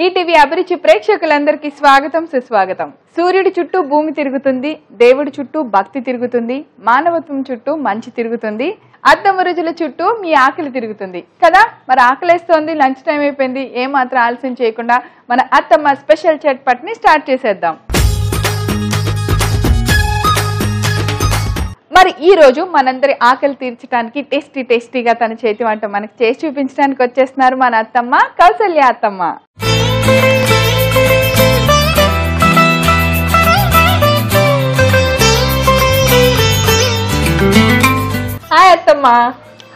ETV అభిరుచి ప్రేక్షకులందరికీ స్వాగతం సుస్వాగతం. సూర్యుడి చుట్టూ భూమి తిరుగుతుంది, దేవుడి చుట్టూ భక్తి తిరుగుతుంది, మానవత్వం చుట్టూ మంచి తిరుగుతుంది, అత్తమ్మ రుచుల చుట్టూ మీ ఆకలి తిరుగుతుంది కదా. మరి ఆకలేస్తోంది, లంచ్ టైం అయిపోయింది, ఏమాత్రం ఆలస్యం చేయకుండా మన అత్తమ్మ స్పెషల్ చట్పట్ ని స్టార్ట్ చేసేద్దాం. మరి ఈ రోజు మనందరి ఆకలి తీర్చడానికి టేస్టీగా తన చేతి వంట మనకు చేసి చూపించడానికి వచ్చేస్తున్నారు మన అత్తమ్మ కౌసల్య అత్తమ్మ. హాయ్ అత్తమ్మ.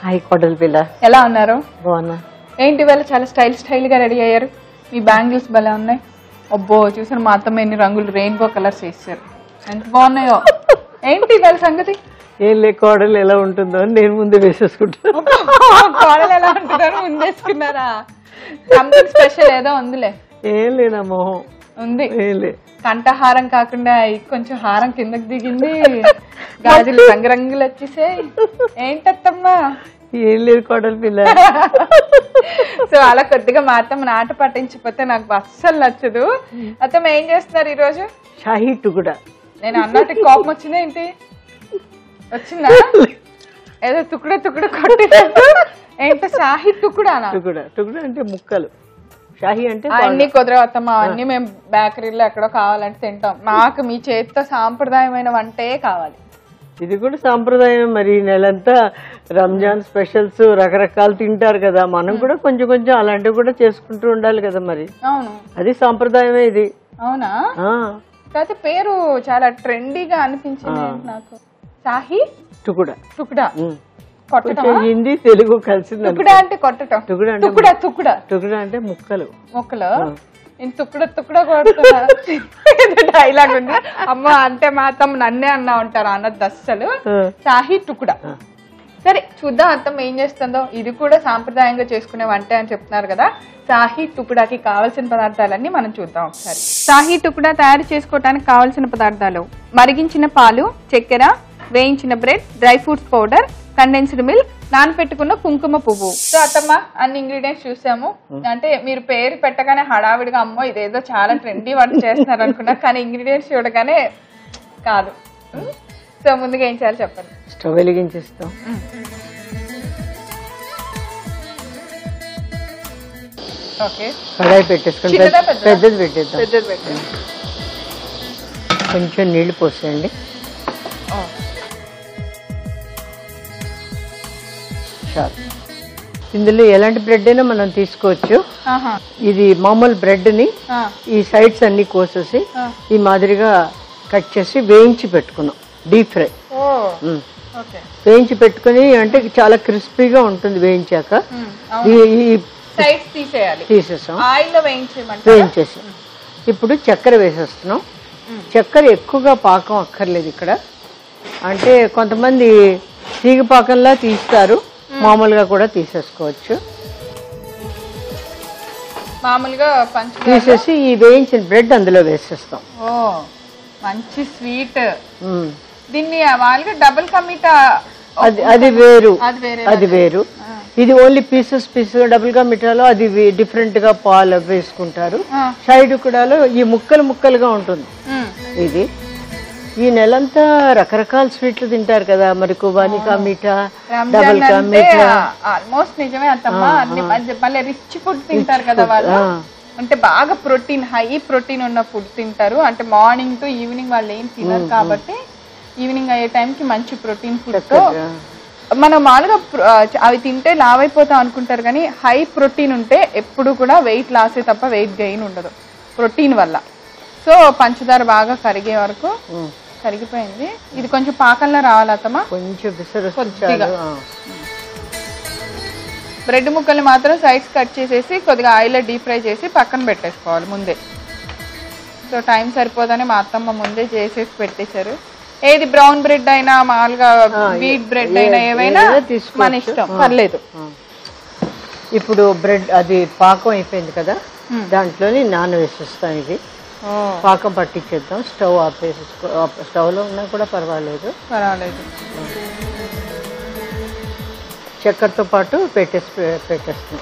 హాయ్ కోడలి పిల్ల, ఎలా ఉన్నారు? బాగున్నా. ఏంటి వేళ చాలా స్టైల్ గా రెడీ అయ్యారు. మీ బ్యాంగిల్స్ భలే ఉన్నాయి. అబ్బో చూసారు మా అత్తమ్మ ఎన్ని రంగులు రెయిన్బో కలర్స్ వేసారు, ఎంత బాగున్నాయో. ఏంటి వేళ సంగతి? ఏం లే, కోడలు ఎలా ఉంటుందో అని నేను ముందు వేసేసుకుంటాను. కోడలు ఎలా ఉంటుందో ముందేసుకున్నారా? సంథింగ్ స్పెషల్ ఏదో ఉందిలే. ఏం లేనా మొహం ఉంది. ఏం లే, కంఠహారం కాకుండా కొంచెం హారం కిందకి దిగింది, గాజులు రంగురంగులు వచ్చేసే. ఏంటత్తమ్మా? ఏం లేదు కోడలి పిల్ల. సో అలా కొద్దిగా మా అత్తమ్మ ఆట పట్టించిపోతే నాకు అస్సలు నచ్చదు. అత్తమ్మ ఏం చేస్తున్నారు ఈ రోజు? షాహీ టుకుడా. నేను అన్నట్టు కోపం వచ్చిందా ఏంటి? వచ్చిందా? ఏదో తుక్కుడే కొట్టినట్టు. ఏంటో షాహీ టుకుడానా? టుకుడా అంటే ముక్కలు, షాహీ అంటే అన్ని కుదరవత్తమ్మా. అన్ని మేము బేకరీలో ఎక్కడో కావాలంటే తింటాం. మాకు మీ చేతితో సాంప్రదాయమైన వంటే కావాలి. ఇది కూడా సాంప్రదాయం. మరి నెలంతా రంజాన్ స్పెషల్స్ రకరకాలు తింటారు కదా, మనం కూడా కొంచెం అలాంటివి కూడా చేసుకుంటూ ఉండాలి కదా. మరి అవును, అది సాంప్రదాయమే ఇది. అవునా? కాకపోతే పేరు చాలా ట్రెండీగా అనిపించింది నాకు. షాహీ టుకుడా. కొట్టడం, హిందీ తెలుగు కలిసింది. తుక్కుడా అంటే కొట్టడం, తుక్కుడా అంటే ముక్కలు. నేను తుక్కుడా కొడుతున్నా. డైలాగ్ ఉంది. అమ్మ అంటే మా అత్తమ్మ నన్నే అన్నా ఉంటారు, అన్నది అస్సలు. షాహీ టుకుడా. సరే చూద్దాం అత్తమ్మ ఏం చేస్తుందో. ఇది కూడా సాంప్రదాయంగా చేసుకునే వంట అని చెప్తున్నారు కదా. షాహీ టుకుడాకి కావలసిన పదార్థాలన్నీ మనం చూద్దాం ఒకసారి. షాహీ టుకుడా తయారు చేసుకోవడానికి కావలసిన పదార్థాలు: మరిగించిన పాలు, చక్కెర, వేయించిన bread, dry fruits powder, condensed milk, నానపెట్టుకున్న కుంకుమ పువ్వు. సో అత్తమ్మ అన్ని ఇంగ్రీడియంట్స్ చూసాము. అంటే మీరు పేరు పెట్టగానే హడావిడిగా అమ్మో ఇదేదో చాలా ట్రెండీ వంట చేస్తున్నారు అనుకున్నా, కానీ ఇంగ్రీడియంట్స్ చూడగానే కాదు. సో ముందుగా ఏం చేయాలి చెప్పండి. స్టవ్ వెలిగించేస్తాం. ఓకే, కడాయి పెట్టేసుకుంటే పెద్దది పెట్టేద్దాం. కొంచెం నీళ్లు పోసేయండి. ఇందులో ఎలాంటి బ్రెడ్ అయినా మనం తీసుకోవచ్చు. ఇది మామూలు బ్రెడ్ ని ఈ సైడ్స్ అన్ని కోసేసి ఈ మాదిరిగా కట్ చేసి వేయించి పెట్టుకున్నాం. డీప్ ఫ్రై వేయించి పెట్టుకుని అంటే చాలా క్రిస్పీగా ఉంటుంది. వేయించాక తీసేసాం, వేయించేసి ఇప్పుడు చక్కెర వేసేస్తున్నాం. చక్కెర ఎక్కువగా పాకం అక్కర్లేదు ఇక్కడ. అంటే కొంతమంది తీగ పాకంలా తీస్తారు, మామూలుగా కూడా తీసేసుకోవచ్చు. మామూలుగా తీసేసి ఈ వేయించిన బ్రెడ్ అందులో వేసేస్తాం. ఓ మంచి స్వీట్. దీన్ని వాళ్ళకి డబుల్ కమిటా అది వేరు. ఇది ఓన్లీ పీసెస్ డబుల్ గా మిఠాలో అది డిఫరెంట్ గా పాలు వేసుకుంటారు. సైడ్ కూడా ఈ ముక్కలుగా ఉంటుంది. ఇది ఈ నెలంతా రకరకాల స్వీట్లు తింటారు కదా. మరి కుబానికా మీఠా, డబుల్ కా మీఠా, ఆల్మోస్ట్ నిజమే అత్తమ్మ. అన్ని మళ్ళీ రిచ్ ఫుడ్ తింటారు కదా వాళ్ళు. అంటే బాగా ప్రోటీన్, హై ప్రోటీన్ ఉన్న ఫుడ్ తింటారు. అంటే మార్నింగ్ టు ఈవినింగ్ వాళ్ళు ఏం తినరు కాబట్టి ఈవినింగ్ అయ్యే టైంకి మంచి ప్రోటీన్ ఫుడ్ తో మనం మామూలుగా అవి తింటే లావ్ అయిపోతాం అనుకుంటారు, కానీ హై ప్రోటీన్ ఉంటే ఎప్పుడు కూడా వెయిట్ లాసే తప్ప వెయిట్ గెయిన్ ఉండదు ప్రోటీన్ వల్ల. సో పంచదార బాగా కరిగే వరకు కరిగిపోయింది. ఇది కొంచెం పాకంలో రావాలి అత్తమ్మ. కొంచెం కొద్దిగా బ్రెడ్ ముక్కల్ని మాత్రం సైడ్స్ కట్ చేసేసి కొద్దిగా ఆయిల్లో డీప్ ఫ్రై చేసి పక్కన పెట్టేసుకోవాలి ముందే. సో టైం సరిపోదని మా అత్తమ్మ ముందే చేసేసి పెట్టేశారు. ఏది బ్రౌన్ బ్రెడ్ అయినా మామూలుగా వీట్ బ్రెడ్ అయినా ఏవైనా మన ఇష్టం, పర్లేదు. ఇప్పుడు బ్రెడ్ అది పాకం అయిపోయింది కదా, దాంట్లోని నానవేసేస్తాం. ఇది పాకం పట్టించేద్దాం. స్టవ్ ఆపేసుకో, స్టవ్ లో ఉన్నా కూడా పర్వాలేదు. చక్కెరతో పాటు పెట్టేస్తాం.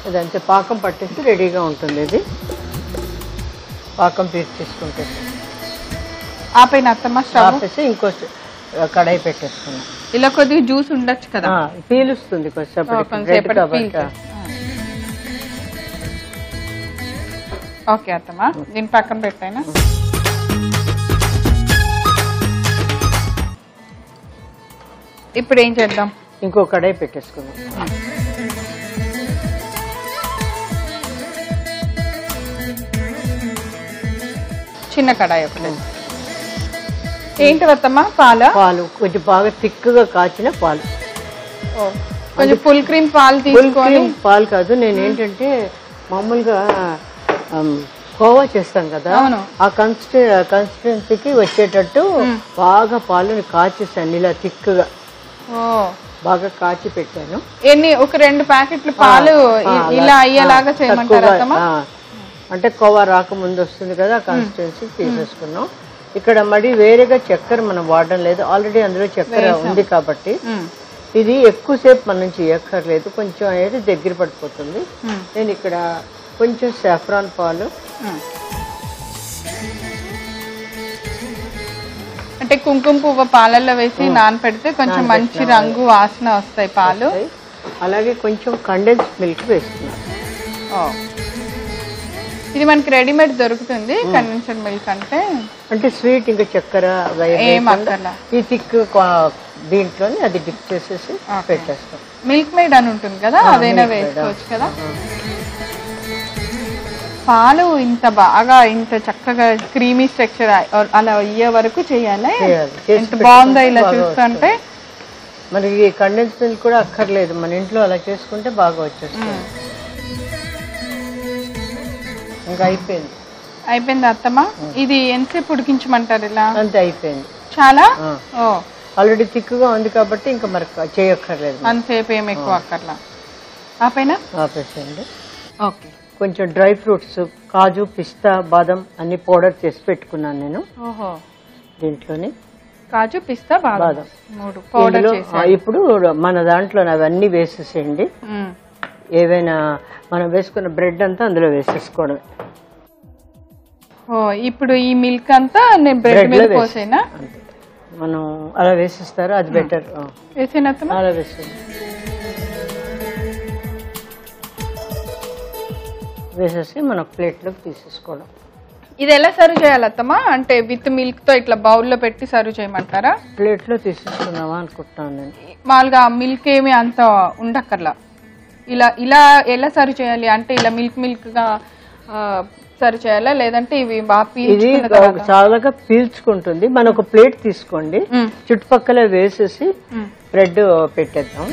ఇదంతే పాకం పట్టేసి రెడీగా ఉంటుంది. ఇది పాకం తీసుకుంటే ఆపైన అత్తమ్మ స్టవ్ ఆపేసి ఇంకో కడాయి పెట్టేసుకున్నాం. ఇలా కొద్దిగా జ్యూస్ ఉండొచ్చు కదా, పీలుస్తుంది కొంచెం. ఓకే అత్తమ్మ, దీని పక్కన పెట్టాయినా. ఇప్పుడు ఏం చేద్దాం? ఇంకో కడాయి పెట్టేసుకున్నాం. చిన్న కడాయి ఒకటి. ఏంటి అత్తమ్మ? పాలు కొంచెం బాగా థిక్గా కాచిన పాలు. కొంచెం ఫుల్ క్రీమ్ పాలు తీసుకొని. పాలు కాదు, నేను ఏంటంటే మామూలుగా కోవా చేస్తాం కదా, ఆ కన్సిస్టెన్సీకి వచ్చేటట్టు బాగా పాలుని కాచేసాను. ఇలా థిక్గా బాగా కాచి పెట్టాను. ఒక 2 ప్యాకెట్లు పాలు ఇలా అయ్యేలాగా చేయమంటారా? అంటే కోవా రాకముందు వస్తుంది కదా, కన్సిస్టెన్సీ తీసేసుకున్నాం. ఇక్కడ మళ్ళీ వేరేగా చక్కెర మనం వాడడం లేదు, ఆల్రెడీ అందులో చక్కెర ఉంది కాబట్టి ఇది ఎక్కువసేపు మన నుంచి ఎక్కర్లేదు, కొంచెం అనేది దగ్గర పడిపోతుంది. నేను ఇక్కడ కొంచెం సాఫ్రాన్ పాలు, అంటే కుంకుమ పువ్వు పాలల్లో వేసి నానపెడితే కొంచెం మంచి రంగు వాసన వస్తాయి పాలు. అలాగే కొంచెం కండెన్స్ మిల్క్ వేస్తున్నాను. ఇది మనకి రెడీమేడ్ దొరుకుతుంది కండెన్స్డ్ మిల్క్. అంటే స్వీట్ ఇంకా చక్కెర ఈ థిక్ దీంట్లోనే అది డిప్ చేసేసి పెట్టేస్తాం. మిల్క్ మేడ్ అని ఉంటుంది కదా, అదైనా వేసుకోవచ్చు కదా. పాలు ఇంత బాగా ఇంత చక్కగా క్రీమీ స్ట్రక్చర్ అలా అయ్యే వరకు చేయాలి. ఎంత బాగుందో ఇలా చూస్తుంటే. మనకి కండెన్స్ మిల్క్ కూడా అక్కర్లేదు, మన ఇంట్లో అలా చేసుకుంటే బాగా వచ్చేస్తుంది. ఇంకా అయిపోయింది అత్తమ్మ. ఇది ఎంతసేపు ఉడికించమంటారు? ఇలా అంతే, అయిపోయింది. చాలా ఆల్రెడీ థిక్గా ఉంది కాబట్టి ఇంకా మరి చేయక్కర్లేదు, అంతసేపు ఏమి ఎక్కువ అక్కర్లా. ఆపేసేయండి. ఓకే, కొంచెం డ్రై ఫ్రూట్స్ కాజు, పిస్తా, బాదం అన్ని పౌడర్ చేసి పెట్టుకున్నాను నేను. దీంట్లోని కాజు, పిస్తా, బాదం పౌడర్. ఇప్పుడు మన దాంట్లో అవన్నీ వేసేసేయండి. ఏవైనా మనం వేసుకున్న బ్రెడ్ అంతా అందులో వేసేసుకోవడమే. ఇప్పుడు ఈ మిల్క్ అంతా నేను బ్రెడ్ మీద పోసేనా? మనం అలా వేసేస్తారు, అది బెటర్. అలా వేసేయండి. వేసేసి మనం ప్లేట్లోకి తీసేసుకోవడం. ఇది ఎలా సర్వ్ చేయాలి అత్తమ్మా? అంటే విత్ మిల్క్ తో ఇట్లా బౌల్లో పెట్టి సర్వ్ చేయమంటారా? ప్లేట్లో తీసేసుకున్నావా అనుకుంటున్నాను నేను. మామూలుగా మిల్క్ ఏమి అంత ఉండక్కర్లా, ఇలా ఇలా ఎలా సర్వ్ చేయాలి? అంటే ఇలా మిల్క్ గా సర్వ్ చేయాలా, లేదంటే ఇవి ఇది చాలా పీల్చుకుంటుంది. మనం ఒక ప్లేట్ తీసుకోండి, చుట్టుపక్కల వేసేసి బ్రెడ్ పెట్టేద్దాం.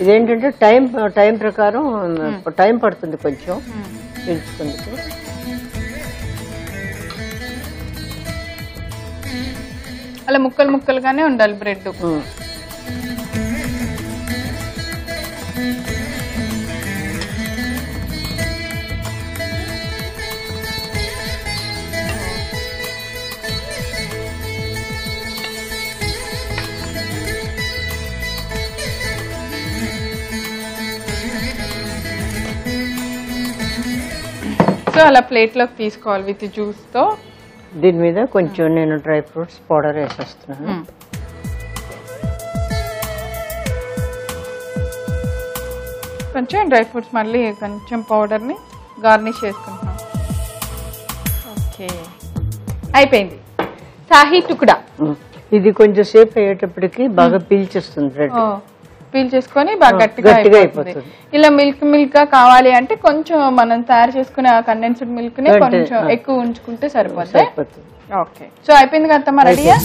ఇదేంటంటే టైం ప్రకారం టైం పడుతుంది కొంచెం పీల్చుకుంది. అలా ముక్కలు ముక్కలుగానే ఉండాలి బ్రెడ్. సో అలా ప్లేట్ లోకి తీసుకోవాలి విత్ జ్యూస్ తో. దీని మీద కొంచెం నేను డ్రై ఫ్రూట్స్ పౌడర్ వేసేస్తున్నాను. కొంచెం డ్రై ఫ్రూట్స్ మళ్ళీ కొంచెం పౌడర్ ని గార్నిష్ చేసుకుంటున్నాం. ఓకే, అయిపోయింది సాహీ టుకుడా. ఇది కొంచెం సేపు అయ్యేటప్పటికి బాగా పీల్చేస్తుంది బ్రెడ్. పీల్చేసుకొని బాగా గట్టిగా అయిపోతుంది. ఇలా మిల్క్ గా కావాలి అంటే కొంచెం మనం తయారు చేసుకునే కండెన్స్డ్ మిల్క్ ని కొంచెం ఎక్కువ ఉంచుకుంటే సరిపోతుంది. ఓకే, సో అయిపోయింది కదా రెడీయా?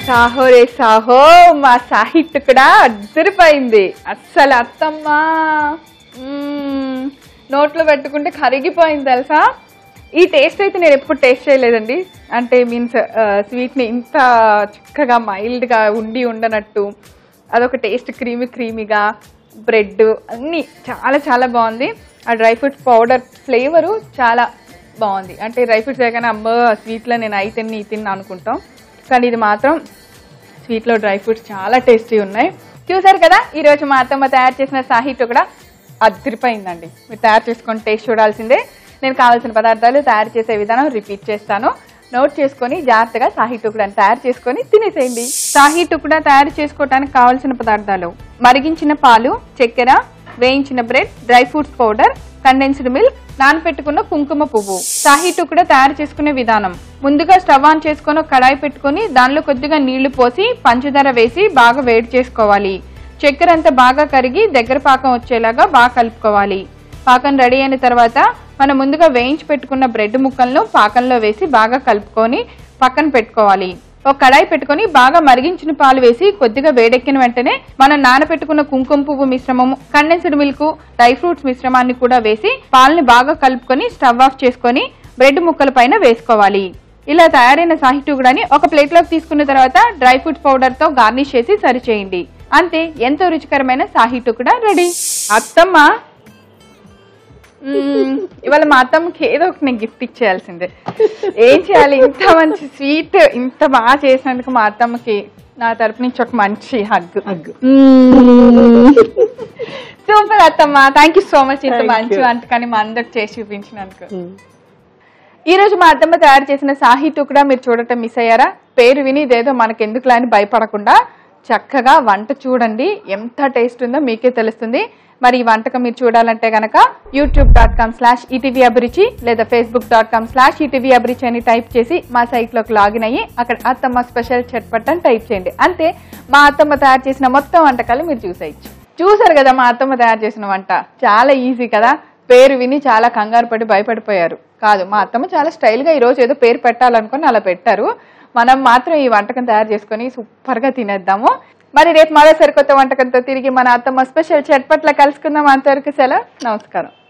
సాహో రే సాహో, మా సాహీ టుకుడా అద్దరిపోయింది అస్సలు. అత్తమ్మా నోట్లో పెట్టుకుంటే కరిగిపోయింది తెలుసా. ఈ టేస్ట్ అయితే నేను ఎప్పుడు టేస్ట్ చేయలేదండి. అంటే మీన్స్ స్వీట్ని ఇంత చక్కగా మైల్డ్గా ఉండనట్టు అదొక టేస్ట్, క్రీమీగా బ్రెడ్ అన్నీ చాలా చాలా బాగుంది. ఆ డ్రై ఫ్రూట్స్ పౌడర్ ఫ్లేవరు చాలా బాగుంది. అంటే డ్రై ఫ్రూట్స్ వేయగానే అమ్మ స్వీట్లో నేను అయి తిన్నా అనుకుంటాం, కానీ ఇది మాత్రం స్వీట్లో డ్రై ఫ్రూట్స్ చాలా టేస్టీ ఉన్నాయి. చూసారు కదా, ఈరోజు మా అత్తమ్మ తయారు చేసిన సాహీ టుకుడా అదిరిపోయిందండి. మీరు తయారు చేసుకొని టేస్ట్ చూడాల్సిందే. నేను కావాల్సిన పదార్థాలు, తయారు చేసే విధానం రిపీట్ చేస్తాను. నోట్ చేసుకొని జాగ్రత్తగా సాహీ టుకుడాని తయారు చేసుకొని తినేసేయండి. సాహీ టుకుడా తయారు చేసుకోవడానికి కావాల్సిన పదార్థాలు: మరిగించిన పాలు, చక్కెర, వేయించిన bread, dry fruits powder, condensed milk, నానపెట్టుకున్న కుంకుమ పువ్వు. సాహీ టుకుడా తయారు చేసుకునే విధానం: ముందుగా స్టవ్ ఆన్ చేసుకొని కడాయి పెట్టుకుని దానిలో కొద్దిగా నీళ్లు పోసి పంచదార వేసి బాగా వేడి చేసుకోవాలి. చక్కెర అంతా బాగా కరిగి దగ్గర పాకం వచ్చేలాగా బాగా కలుపుకోవాలి. పాకం రెడీ అయిన తర్వాత మనం ముందుగా వేయించి పెట్టుకున్న బ్రెడ్ ముక్కలను పాకంలో వేసి బాగా కలుపుకొని పక్కన పెట్టుకోవాలి. ఒక కడాయి పెట్టుకుని బాగా మరిగించిన పాలు వేసి కొద్దిగా వేడెక్కిన వెంటనే మనం నానపెట్టుకున్న కుంకుమ పువ్వు మిశ్రమము, కండెన్స్డ్ మిల్క్, డ్రై ఫ్రూట్స్ మిశ్రమాన్ని కూడా వేసి పాలని బాగా కలుపుకొని స్టవ్ ఆఫ్ చేసుకొని బ్రెడ్ ముక్కల పైన వేసుకోవాలి. ఇలా తయారైన సాహీ టుకుడాని ఒక ప్లేట్లోకి తీసుకున్న తర్వాత డ్రై ఫ్రూట్స్ పౌడర్ తో గార్నిష్ చేసి సర్వ్ చేయండి. అంతే, ఎంతో రుచికరమైన సాహీ టుకుడా రెడీ. అత్తమ్మ ఇవాళ మా అత్తమ్మకి ఏదో ఒకటి నేను గిఫ్ట్ ఇచ్చేయాల్సిందే. ఏం చేయాలి, ఇంత మంచి స్వీట్ ఇంత బాగా చేసినందుకు మా అత్తమ్మకి నా తరపు నుంచి ఒక మంచి హగ్. సూపర్ అత్తమ్మ, థ్యాంక్ యూ సో మచ్. ఇంత మంచి వంటకాన్ని మా అందరికి చేసి చూపించినందుకు. ఈ రోజు మా అత్తమ్మ తయారు చేసిన సాహీ టుకుడా మీరు చూడటం మిస్ అయ్యారా? పేరు విని ఇదేదో మనకెందుకులా అని భయపడకుండా చక్కగా వంట చూడండి. ఎంత టేస్ట్ ఉందో మీకే తెలుస్తుంది. మరి ఈ వంటకం మీరు చూడాలంటే గనక youtube.com/etvabruchi లేదా facebook.com/etvabruchi అని టైప్ చేసి మా సైట్లోకి లాగిన్ అయ్యి అక్కడ అత్తమ్మ స్పెషల్ చట్పట్ అని టైప్ చేయండి. అంతే, మా అత్తమ్మ తయారు చేసిన మొత్తం వంటకాలు మీరు చూసేయచ్చు. చూసారు కదా మా అత్తమ్మ తయారు చేసిన వంట, చాలా ఈజీ కదా. పేరు విని చాలా కంగారు పడి భయపడిపోయారు. కాదు, మా అత్తమ్మ చాలా స్టైల్గా ఈరోజు ఏదో పేరు పెట్టాలనుకుని అలా పెట్టారు. మనం మాత్రం ఈ వంటకం తయారు చేసుకొని సూపర్గా తినేద్దాము. మరి రేపు మరో సరికొత్త వంటకంతో తిరిగి మన అత్తమ్మ స్పెషల్ చట్పట్ల కలుసుకుందాం. అంతవరకు సెలవు, నమస్కారం.